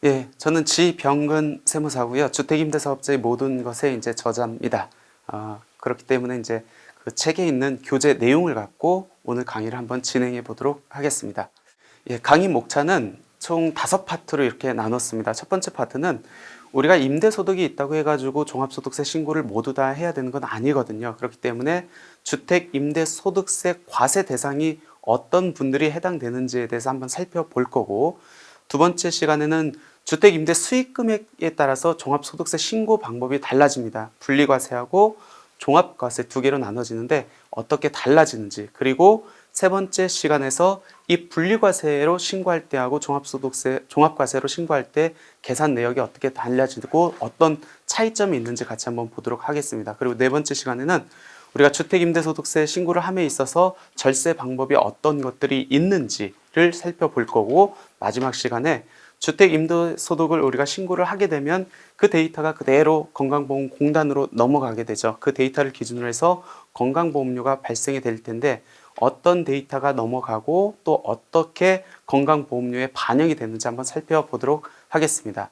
예, 저는 지병근 세무사고요. 주택임대사업자의 모든 것의 이제 저자입니다. 그렇기 때문에 이제 그 책에 있는 교재 내용을 갖고 오늘 강의를 한번 진행해 보도록 하겠습니다. 예, 강의 목차는 총 5파트로 이렇게 나눴습니다. 첫 번째 파트는 우리가 임대소득이 있다고 해가지고 종합소득세 신고를 모두 다 해야 되는 건 아니거든요. 그렇기 때문에 주택임대소득세 과세 대상이 어떤 분들이 해당되는지에 대해서 한번 살펴볼 거고, 두 번째 시간에는 주택임대 수익금액에 따라서 종합소득세 신고 방법이 달라집니다. 분리과세하고 종합과세 두 개로 나눠지는데 어떻게 달라지는지, 그리고 세 번째 시간에서 이 분리과세로 신고할 때하고 종합과세로 신고할 때 계산 내역이 어떻게 달라지고 어떤 차이점이 있는지 같이 한번 보도록 하겠습니다. 그리고 네 번째 시간에는 우리가 주택임대소득세 신고를 함에 있어서 절세 방법이 어떤 것들이 있는지를 살펴볼 거고, 마지막 시간에 주택임대소득을 우리가 신고를 하게 되면 그 데이터가 그대로 건강보험공단으로 넘어가게 되죠. 그 데이터를 기준으로 해서 건강보험료가 발생이 될 텐데 어떤 데이터가 넘어가고 또 어떻게 건강보험료에 반영이 되는지 한번 살펴보도록 하겠습니다.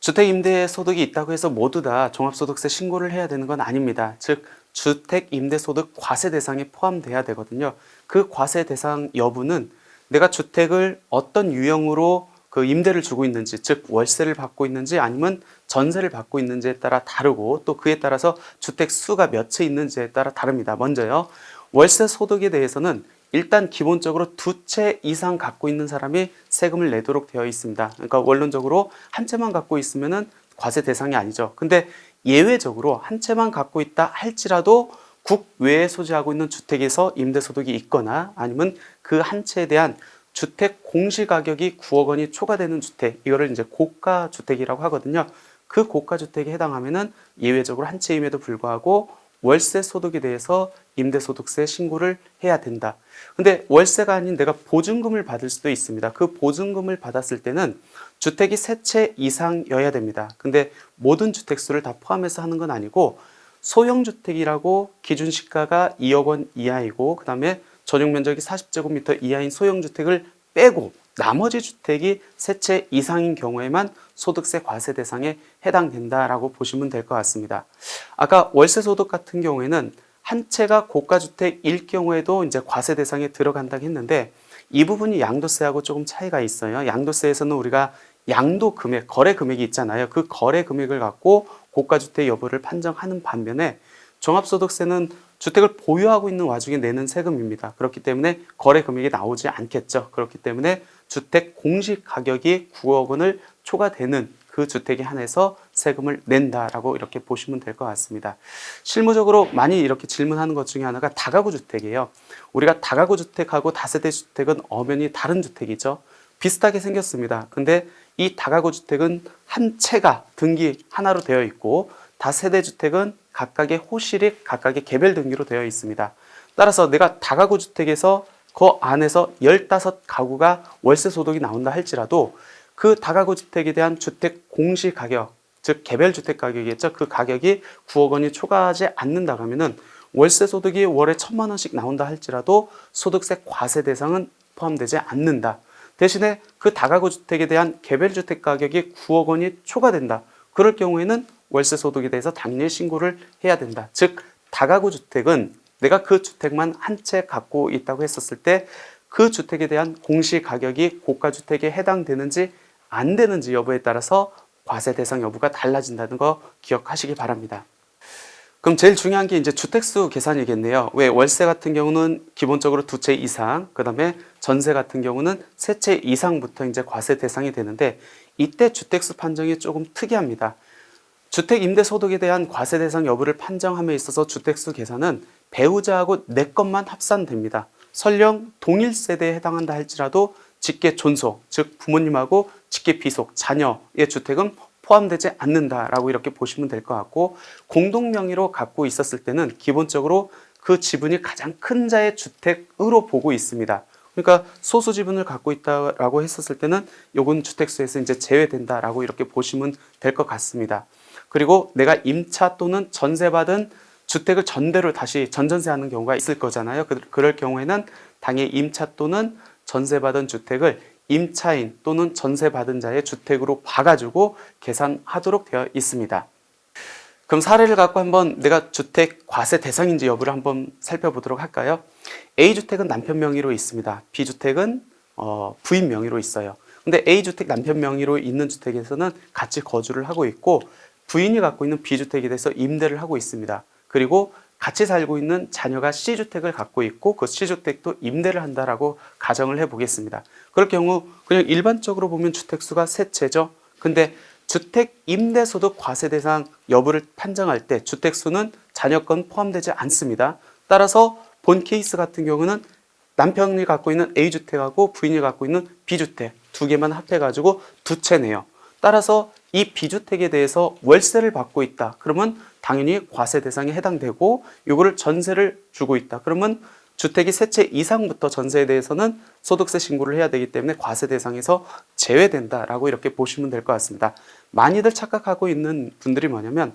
주택임대소득이 있다고 해서 모두 다 종합소득세 신고를 해야 되는 건 아닙니다. 즉 주택임대소득 과세 대상에 포함돼야 되거든요. 그 과세 대상 여부는 내가 주택을 어떤 유형으로 그 임대를 주고 있는지, 즉 월세를 받고 있는지 아니면 전세를 받고 있는지에 따라 다르고, 또 그에 따라서 주택 수가 몇 채 있는지에 따라 다릅니다. 먼저요, 월세 소득에 대해서는 일단 기본적으로 2채 이상 갖고 있는 사람이 세금을 내도록 되어 있습니다. 그러니까 원론적으로 한 채만 갖고 있으면은 과세 대상이 아니죠. 근데 예외적으로 한 채만 갖고 있다 할지라도 국외에 소지하고 있는 주택에서 임대소득이 있거나 아니면 그 한 채에 대한 주택 공시가격이 9억 원이 초과되는 주택, 이거를 이제 고가주택이라고 하거든요. 그 고가주택에 해당하면은 예외적으로 한 채임에도 불구하고 월세 소득에 대해서 임대소득세 신고를 해야 된다. 근데 월세가 아닌 내가 보증금을 받을 수도 있습니다. 그 보증금을 받았을 때는 주택이 3채 이상여야 됩니다. 근데 모든 주택수를 다 포함해서 하는 건 아니고, 소형주택이라고 기준시가가 2억 원 이하이고 그 다음에 전용면적이 40제곱미터 이하인 소형주택을 빼고 나머지 주택이 3채 이상인 경우에만 소득세 과세 대상에 해당된다라고 보시면 될 것 같습니다. 아까 월세 소득 같은 경우에는 한 채가 고가주택일 경우에도 이제 과세 대상에 들어간다고 했는데, 이 부분이 양도세하고 조금 차이가 있어요. 양도세에서는 우리가 양도 금액, 거래 금액이 있잖아요. 그 거래 금액을 갖고 고가주택 여부를 판정하는 반면에 종합소득세는 주택을 보유하고 있는 와중에 내는 세금입니다. 그렇기 때문에 거래 금액이 나오지 않겠죠. 그렇기 때문에 주택 공시 가격이 9억 원을 초과되는 그 주택에 한해서 세금을 낸다라고 이렇게 보시면 될 것 같습니다. 실무적으로 많이 이렇게 질문하는 것 중에 하나가 다가구 주택이에요. 우리가 다가구 주택하고 다세대 주택은 엄연히 다른 주택이죠. 비슷하게 생겼습니다. 근데 이 다가구 주택은 한 채가 등기 하나로 되어 있고, 다세대 주택은 각각의 호실이 각각의 개별 등기로 되어 있습니다. 따라서 내가 다가구 주택에서 그 안에서 15가구가 월세 소득이 나온다 할지라도 그 다가구 주택에 대한 주택 공시 가격, 즉 개별 주택 가격이겠죠. 그 가격이 9억 원이 초과하지 않는다고 하면은 월세 소득이 월에 1,000만 원씩 나온다 할지라도 소득세 과세 대상은 포함되지 않는다. 대신에 그 다가구 주택에 대한 개별 주택 가격이 9억 원이 초과된다. 그럴 경우에는 월세 소득에 대해서 당연히 신고를 해야 된다. 즉 다가구 주택은 내가 그 주택만 한 채 갖고 있다고 했었을 때 그 주택에 대한 공시 가격이 고가주택에 해당되는지 안 되는지 여부에 따라서 과세 대상 여부가 달라진다는 거 기억하시기 바랍니다. 그럼 제일 중요한 게 이제 주택수 계산이겠네요. 왜 월세 같은 경우는 기본적으로 2채 이상, 그 다음에 전세 같은 경우는 3채 이상부터 이제 과세 대상이 되는데, 이때 주택수 판정이 조금 특이합니다. 주택 임대 소득에 대한 과세 대상 여부를 판정함에 있어서 주택수 계산은 배우자하고 내 것만 합산됩니다. 설령 동일 세대에 해당한다 할지라도 직계 존속, 즉 부모님하고 직계 비속, 자녀의 주택은 포함되지 않는다라고 이렇게 보시면 될 것 같고, 공동 명의로 갖고 있었을 때는 기본적으로 그 지분이 가장 큰 자의 주택으로 보고 있습니다. 그러니까 소수 지분을 갖고 있다라고 했었을 때는 요건 주택수에서 이제 제외된다라고 이렇게 보시면 될 것 같습니다. 그리고 내가 임차 또는 전세받은 주택을 전대로 다시 전전세하는 경우가 있을 거잖아요. 그럴 경우에는 당해 임차 또는 전세받은 주택을 임차인 또는 전세받은 자의 주택으로 봐가지고 계산하도록 되어 있습니다. 그럼 사례를 갖고 한번 내가 주택 과세 대상인지 여부를 한번 살펴보도록 할까요? A주택은 남편 명의로 있습니다. B주택은 부인 명의로 있어요. 근데 A주택 남편 명의로 있는 주택에서는 같이 거주를 하고 있고 부인이 갖고 있는 B주택에 대해서 임대를 하고 있습니다. 그리고 같이 살고 있는 자녀가 C주택을 갖고 있고 그 C주택도 임대를 한다라고 가정을 해보겠습니다. 그럴 경우 그냥 일반적으로 보면 주택수가 세 채죠. 근데 주택 임대소득 과세 대상 여부를 판정할 때 주택수는 자녀권 포함되지 않습니다. 따라서 본 케이스 같은 경우는 남편이 갖고 있는 A주택하고 부인이 갖고 있는 B주택 두 개만 합해가지고 두 채네요. 따라서 이 B주택에 대해서 월세를 받고 있다. 그러면 당연히 과세 대상에 해당되고 이거를 전세를 주고 있다. 그러면 주택이 세 채 이상부터 전세에 대해서는 소득세 신고를 해야 되기 때문에 과세 대상에서 제외된다라고 이렇게 보시면 될 것 같습니다. 많이들 착각하고 있는 분들이 뭐냐면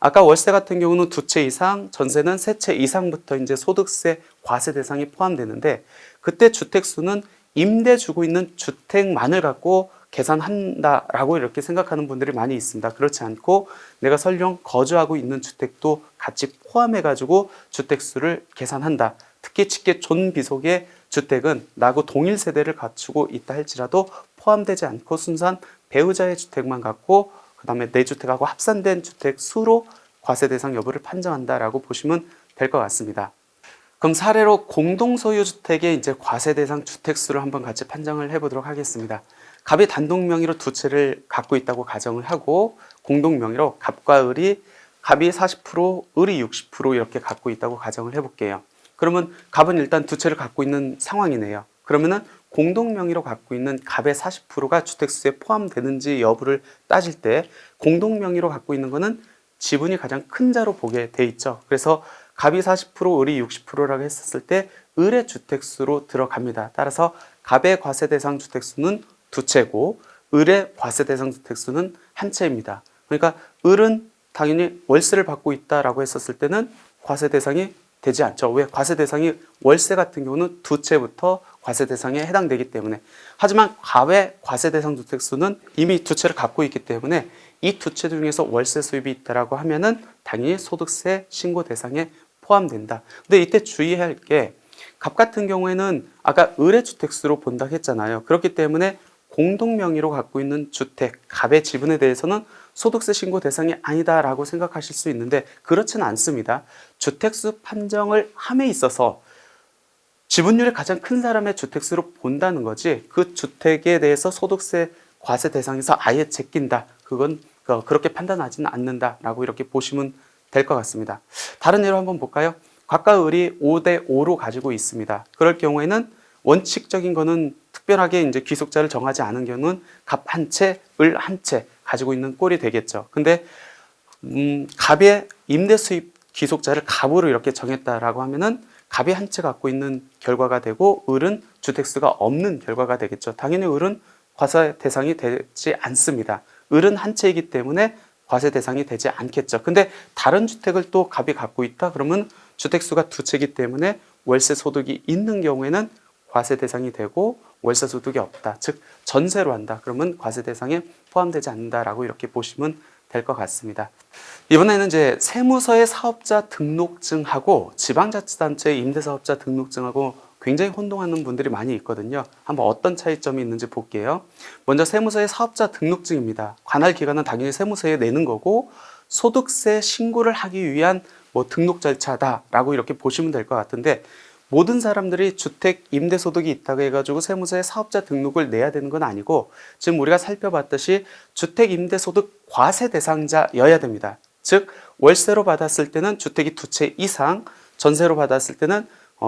아까 월세 같은 경우는 두 채 이상, 전세는 세 채 이상부터 이제 소득세 과세 대상이 포함되는데 그때 주택수는 임대 주고 있는 주택만을 갖고 계산한다라고 이렇게 생각하는 분들이 많이 있습니다. 그렇지 않고 내가 설령 거주하고 있는 주택도 같이 포함해가지고 주택수를 계산한다. 특히 직계 존비속의 주택은 나하고 동일 세대를 갖추고 있다 할지라도 포함되지 않고 순수한 배우자의 주택만 갖고 그 다음에 내 주택하고 합산된 주택 수로 과세 대상 여부를 판정한다라고 보시면 될 것 같습니다. 그럼 사례로 공동소유 주택의 이제 과세 대상 주택 수를 한번 같이 판정을 해보도록 하겠습니다. 갑이 단독 명의로 두 채를 갖고 있다고 가정을 하고 공동 명의로 갑과 을이 갑이 40%, 을이 60% 이렇게 갖고 있다고 가정을 해볼게요. 그러면 갑은 일단 두 채를 갖고 있는 상황이네요. 그러면은 공동 명의로 갖고 있는 갑의 40%가 주택수에 포함되는지 여부를 따질 때 공동 명의로 갖고 있는 거는 지분이 가장 큰 자로 보게 돼 있죠. 그래서 갑이 40%, 을이 60%라고 했었을 때 을의 주택수로 들어갑니다. 따라서 갑의 과세 대상 주택수는 두 채고 을의 과세 대상 주택수는 한 채입니다. 그러니까 을은 당연히 월세를 받고 있다라고 했었을 때는 과세 대상이 되지 않죠. 왜? 과세 대상이 월세 같은 경우는 두 채부터 과세 대상에 해당되기 때문에. 하지만 갑의 과세 대상 주택수는 이미 두 채를 갖고 있기 때문에 이 두 채 중에서 월세 수입이 있다라고 하면은 당연히 소득세 신고 대상에 포함된다. 근데 이때 주의해야 할 게 갑 같은 경우에는 아까 을의 주택수로 본다고 했잖아요. 그렇기 때문에 공동 명의로 갖고 있는 주택, 갑의 지분에 대해서는 소득세 신고 대상이 아니다라고 생각하실 수 있는데 그렇지는 않습니다. 주택수 판정을 함에 있어서 지분율이 가장 큰 사람의 주택수로 본다는 거지 그 주택에 대해서 소득세 과세 대상에서 아예 제낀다. 그건 그렇게 판단하지는 않는다라고 이렇게 보시면 될 것 같습니다. 다른 예로 한번 볼까요? 갑과 을이 5대5로 가지고 있습니다. 그럴 경우에는 원칙적인 거는 특별하게 이제 귀속자를 정하지 않은 경우는 갑 한 채, 을 한 채 가지고 있는 꼴이 되겠죠. 근데 갑의 임대 수입 귀속자를 갑으로 이렇게 정했다라고 하면은 갑이 한 채 갖고 있는 결과가 되고 을은 주택수가 없는 결과가 되겠죠. 당연히 을은 과세 대상이 되지 않습니다. 을은 한 채이기 때문에 과세 대상이 되지 않겠죠. 근데 다른 주택을 또 갑이 갖고 있다 그러면 주택수가 두 채이기 때문에 월세 소득이 있는 경우에는 과세 대상이 되고 월세 소득이 없다. 즉 전세로 한다. 그러면 과세 대상에 포함되지 않는다라고 이렇게 보시면 될 것 같습니다. 이번에는 이제 세무서의 사업자 등록증하고 지방자치단체의 임대사업자 등록증하고 굉장히 혼동하는 분들이 많이 있거든요. 한번 어떤 차이점이 있는지 볼게요. 먼저 세무서의 사업자 등록증입니다. 관할 기관은 당연히 세무서에 내는 거고 소득세 신고를 하기 위한 등록 절차다라고 이렇게 보시면 될 것 같은데 모든 사람들이 주택 임대소득이 있다고 해가지고 세무서에 사업자 등록을 내야 되는 건 아니고 지금 우리가 살펴봤듯이 주택 임대소득 과세 대상자여야 됩니다. 즉 월세로 받았을 때는 주택이 두 채 이상, 전세로 받았을 때는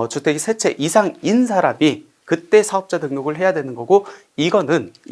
주택이 세 채 이상인 사람이 그때 사업자 등록을 해야 되는 거고 이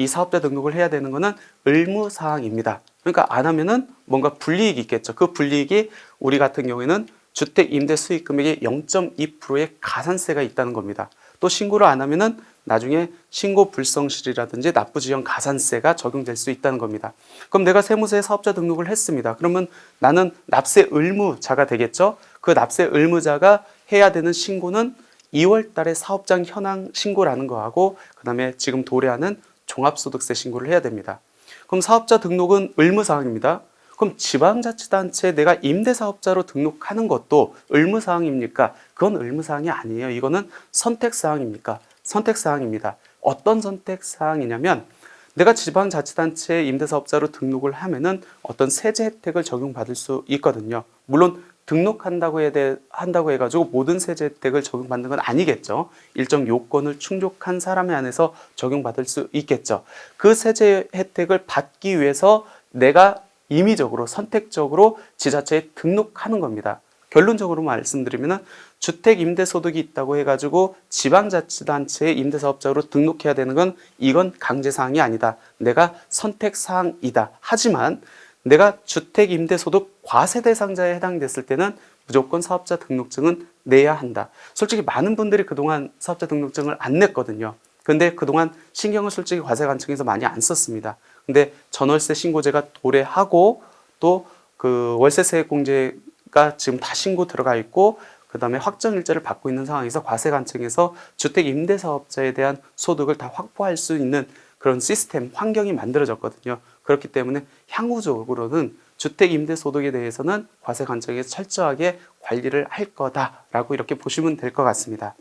사업자 등록을 해야 되는 거는 의무사항입니다. 그러니까 안 하면은 뭔가 불이익이 있겠죠. 그 불이익이 우리 같은 경우에는 주택 임대 수익 금액의 0.2%의 가산세가 있다는 겁니다. 또 신고를 안 하면은 나중에 신고 불성실이라든지 납부지연 가산세가 적용될 수 있다는 겁니다. 그럼 내가 세무서에 사업자 등록을 했습니다. 그러면 나는 납세 의무자가 되겠죠. 그 납세 의무자가 해야 되는 신고는 2월 달에 사업장 현황 신고라는 거하고 그다음에 지금 도래하는 종합소득세 신고를 해야 됩니다. 그럼 사업자 등록은 의무사항입니다. 그럼 지방자치단체에 내가 임대사업자로 등록하는 것도 의무사항입니까? 그건 의무사항이 아니에요. 이거는 선택사항입니까? 선택사항입니다. 어떤 선택사항이냐면 내가 지방자치단체에 임대사업자로 등록을 하면은 어떤 세제 혜택을 적용받을 수 있거든요. 물론 등록한다고 해가지고 모든 세제 혜택을 적용받는 건 아니겠죠. 일정 요건을 충족한 사람에 한해서 적용받을 수 있겠죠. 그 세제 혜택을 받기 위해서 내가 임의적으로 선택적으로 지자체에 등록하는 겁니다. 결론적으로 말씀드리면 주택 임대소득이 있다고 해가지고 지방자치단체의 임대사업자로 등록해야 되는 건 이건 강제사항이 아니다. 내가 선택사항이다. 하지만 내가 주택 임대소득 과세 대상자에 해당됐을 때는 무조건 사업자 등록증은 내야 한다. 솔직히 많은 분들이 그동안 사업자 등록증을 안 냈거든요. 근데 그동안 신경을 솔직히 과세관청에서 많이 안 썼습니다. 근데 전월세 신고제가 도래하고 또 그 월세세액공제가 지금 다 신고 들어가 있고 그다음에 확정일자를 받고 있는 상황에서 과세관청에서 주택 임대사업자에 대한 소득을 다 확보할 수 있는 그런 시스템, 환경이 만들어졌거든요. 그렇기 때문에 향후적으로는 주택 임대소득에 대해서는 과세관청에서 철저하게 관리를 할 거다라고 이렇게 보시면 될 것 같습니다.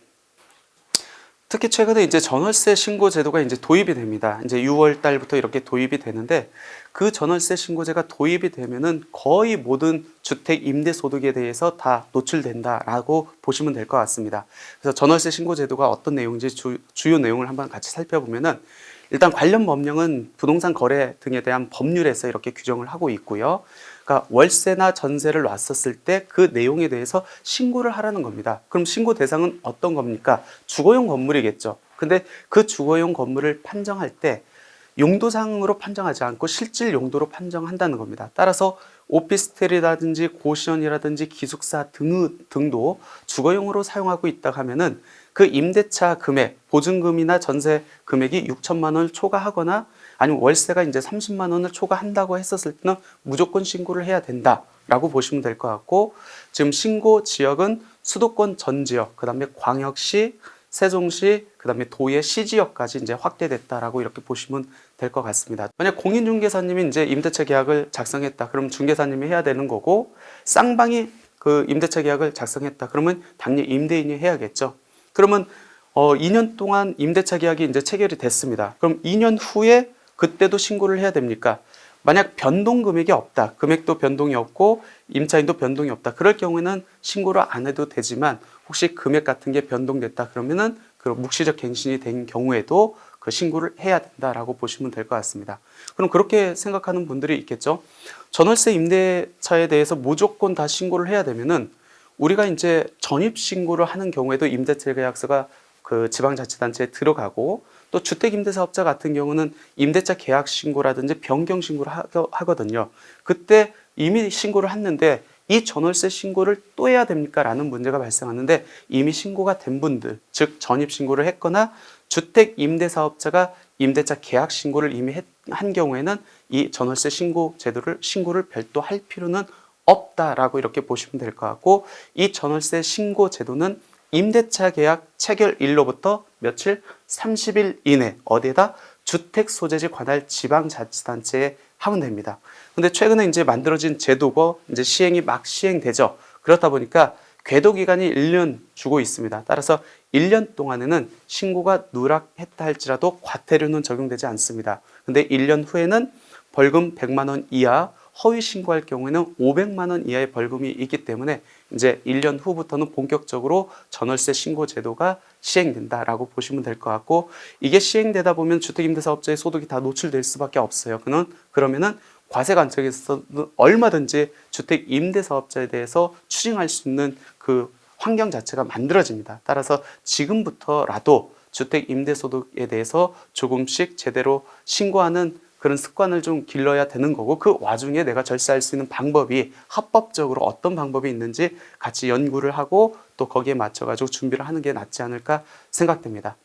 특히 최근에 이제 전월세 신고 제도가 이제 도입이 됩니다. 이제 6월 달부터 이렇게 도입이 되는데 그 전월세 신고제가 도입이 되면은 거의 모든 주택 임대 소득에 대해서 다 노출된다라고 보시면 될 것 같습니다. 그래서 전월세 신고 제도가 어떤 내용인지 주요 내용을 한번 같이 살펴보면은 일단 관련 법령은 부동산 거래 등에 대한 법률에서 이렇게 규정을 하고 있고요. 그러니까 월세나 전세를 놨었을 때 그 내용에 대해서 신고를 하라는 겁니다. 그럼 신고 대상은 어떤 겁니까? 주거용 건물이겠죠. 근데 그 주거용 건물을 판정할 때 용도상으로 판정하지 않고 실질 용도로 판정한다는 겁니다. 따라서 오피스텔이라든지 고시원이라든지 기숙사 등도 주거용으로 사용하고 있다 하면은 그 임대차 금액, 보증금이나 전세 금액이 6천만 원을 초과하거나 아니면 월세가 이제 30만 원을 초과한다고 했었을 때는 무조건 신고를 해야 된다라고 보시면 될 것 같고 지금 신고 지역은 수도권 전 지역, 그다음에 광역시, 세종시, 그다음에 도의 시지역까지 이제 확대됐다라고 이렇게 보시면 될 것 같습니다. 만약 공인중개사님이 이제 임대차 계약을 작성했다, 그럼 중개사님이 해야 되는 거고 쌍방이 그 임대차 계약을 작성했다, 그러면 당연히 임대인이 해야겠죠. 그러면 2년 동안 임대차 계약이 이제 체결이 됐습니다. 그럼 2년 후에 그때도 신고를 해야 됩니까? 만약 변동 금액이 없다, 금액도 변동이 없고 임차인도 변동이 없다, 그럴 경우에는 신고를 안 해도 되지만 혹시 금액 같은 게 변동됐다 그러면은 그 묵시적 갱신이 된 경우에도 그 신고를 해야 된다라고 보시면 될 것 같습니다. 그럼 그렇게 생각하는 분들이 있겠죠. 전월세 임대차에 대해서 무조건 다 신고를 해야 되면은 우리가 이제 전입 신고를 하는 경우에도 임대차 계약서가 그 지방자치단체에 들어가고 또 주택임대사업자 같은 경우는 임대차 계약 신고라든지 변경 신고를 하거든요. 그때 이미 신고를 했는데 이 전월세 신고를 또 해야 됩니까? 라는 문제가 발생하는데 이미 신고가 된 분들, 즉 전입 신고를 했거나 주택임대사업자가 임대차 계약 신고를 이미 한 경우에는 이 전월세 신고 제도를 신고를 별도 할 필요는 없다라고 이렇게 보시면 될 것 같고 이 전월세 신고 제도는 임대차 계약 체결일로부터 며칠 30일 이내 어디에다 주택소재지 관할 지방자치단체에 하면 됩니다. 근데 최근에 이제 만들어진 제도가 이제 시행이 막 시행되죠. 그렇다 보니까 궤도 기간이 1년 주고 있습니다. 따라서 1년 동안에는 신고가 누락했다 할지라도 과태료는 적용되지 않습니다. 근데 1년 후에는 벌금 100만 원 이하, 허위 신고할 경우에는 500만 원 이하의 벌금이 있기 때문에 이제 1년 후부터는 본격적으로 전월세 신고 제도가 시행된다라고 보시면 될 것 같고 이게 시행되다 보면 주택임대사업자의 소득이 다 노출될 수밖에 없어요. 그러면은 과세관청에서 얼마든지 주택임대사업자에 대해서 추징할 수 있는 그 환경 자체가 만들어집니다. 따라서 지금부터라도 주택임대소득에 대해서 조금씩 제대로 신고하는 그런 습관을 좀 길러야 되는 거고 그 와중에 내가 절세할 수 있는 방법이 합법적으로 어떤 방법이 있는지 같이 연구를 하고 또 거기에 맞춰가지고 준비를 하는 게 낫지 않을까 생각됩니다.